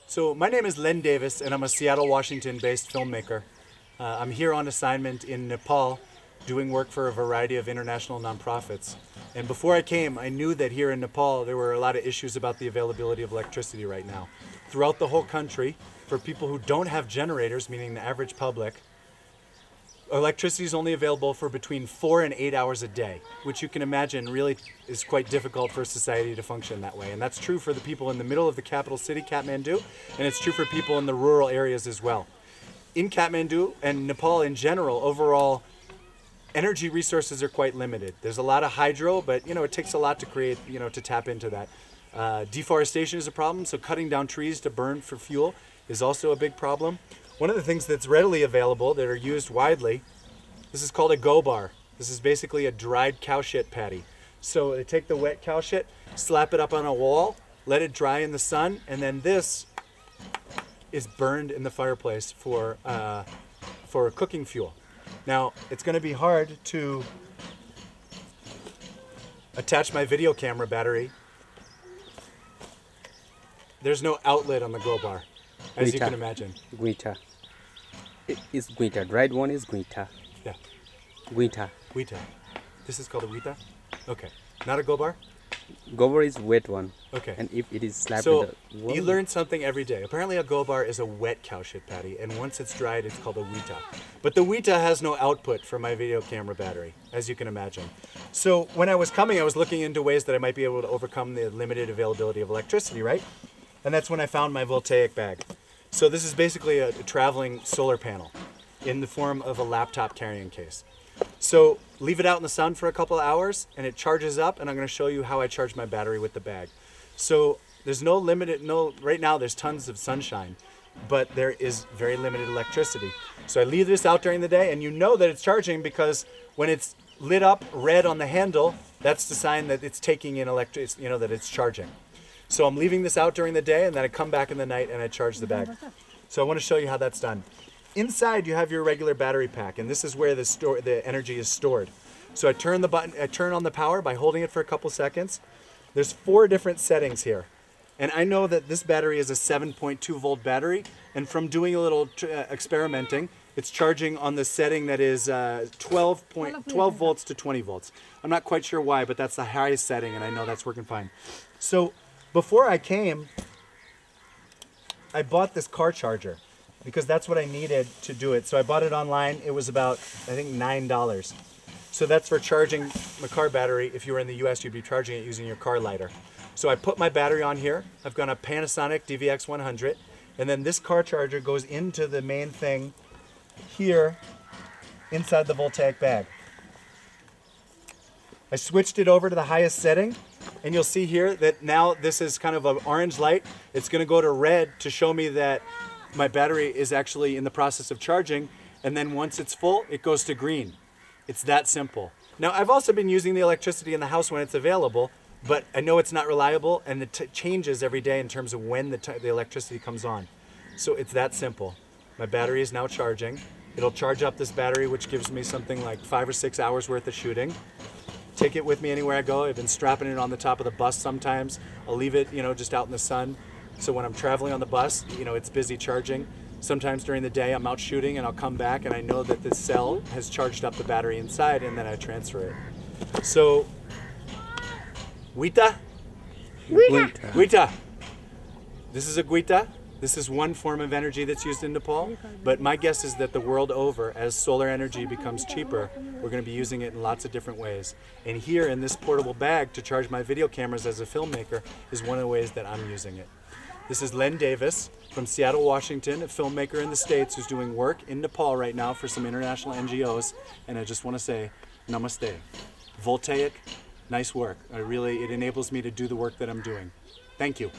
So my name is Len Davis, and I'm a Seattle, Washington-based filmmaker. I'm here on assignment in Nepal, doing work for a variety of international nonprofits. And before I came, I knew that here in Nepal, there were a lot of issues about the availability of electricity right now. Throughout the whole country, for people who don't have generators, meaning the average public, electricity is only available for between 4 and 8 hours a day, which you can imagine really is quite difficult for society to function that way. And that's true for the people in the middle of the capital city, Kathmandu, and it's true for people in the rural areas as well. In Kathmandu and Nepal in general, overall, energy resources are quite limited. There's a lot of hydro, but it takes a lot to create, to tap into that. Deforestation is a problem, so cutting down trees to burn for fuel is also a big problem. One of the things that's readily available that are used widely, this is called a gobar. This is basically a dried cow shit patty. So they take the wet cow shit, slap it up on a wall, let it dry in the sun, and then this is burned in the fireplace for cooking fuel. Now, it's going to be hard to attach my video camera battery. There's no outlet on the gobar, as you can imagine. Guita. It's guita. Dried one is guita. Yeah. Guita. Guita. This is called a guita? Okay. Not a gobar? Gobar is wet one. Okay. And if it is slapped So in the wall, you learn something every day. Apparently a gobar is a wet cow shit patty, and once it's dried, it's called a guita. But the guita has no output for my video camera battery, as you can imagine. So when I was coming, I was looking into ways that I might be able to overcome the limited availability of electricity, right? And that's when I found my voltaic bag. So this is basically a traveling solar panel in the form of a laptop carrying case. So leave it out in the sun for a couple of hours and it charges up, and I'm going to show you how I charge my battery with the bag. So there's right now there's tons of sunshine, but there is very limited electricity. So I leave this out during the day, and you know that it's charging because when it's lit up red on the handle, that's the sign that it's taking in electricity, that it's charging. So I'm leaving this out during the day, and then I come back in the night and I charge the bag. So I want to show you how that's done. Inside you have your regular battery pack, and this is where the energy is stored. So I turn on the power by holding it for a couple seconds. There's 4 different settings here. And I know that this battery is a 7.2 volt battery, and from doing a little experimenting, it's charging on the setting that is 12 volts to 20 volts. I'm not quite sure why, but that's the highest setting, and I know that's working fine. So before I came, I bought this car charger because that's what I needed to do it. So I bought it online. It was about, I think, $9. So that's for charging my car battery. If you were in the US, you'd be charging it using your car lighter. So I put my battery on here. I've got a Panasonic DVX100, and then this car charger goes into the main thing here inside the voltaic bag. I switched it over to the highest setting, and you'll see here that now this is kind of an orange light. It's going to go to red to show me that my battery is actually in the process of charging, and then once it's full, it goes to green. It's that simple. Now, I've also been using the electricity in the house when it's available, but I know it's not reliable, and it changes every day in terms of when the electricity comes on. So it's that simple. My battery is now charging. It'll charge up this battery, which gives me something like 5 or 6 hours worth of shooting. Take it with me anywhere I go. I've been strapping it on the top of the bus sometimes. I'll leave it, just out in the sun. So when I'm traveling on the bus, it's busy charging. Sometimes during the day I'm out shooting and I'll come back and I know that this cell has charged up the battery inside, and then I transfer it. So, guita? guita. Guita. This is a guita. This is one form of energy that's used in Nepal, but my guess is that the world over, as solar energy becomes cheaper, we're going to be using it in lots of different ways. And here in this portable bag to charge my video cameras as a filmmaker is one of the ways that I'm using it. This is Len Davis from Seattle, Washington, a filmmaker in the States who's doing work in Nepal right now for some international NGOs, and I just want to say, namaste. Voltaic, nice work. It enables me to do the work that I'm doing. Thank you.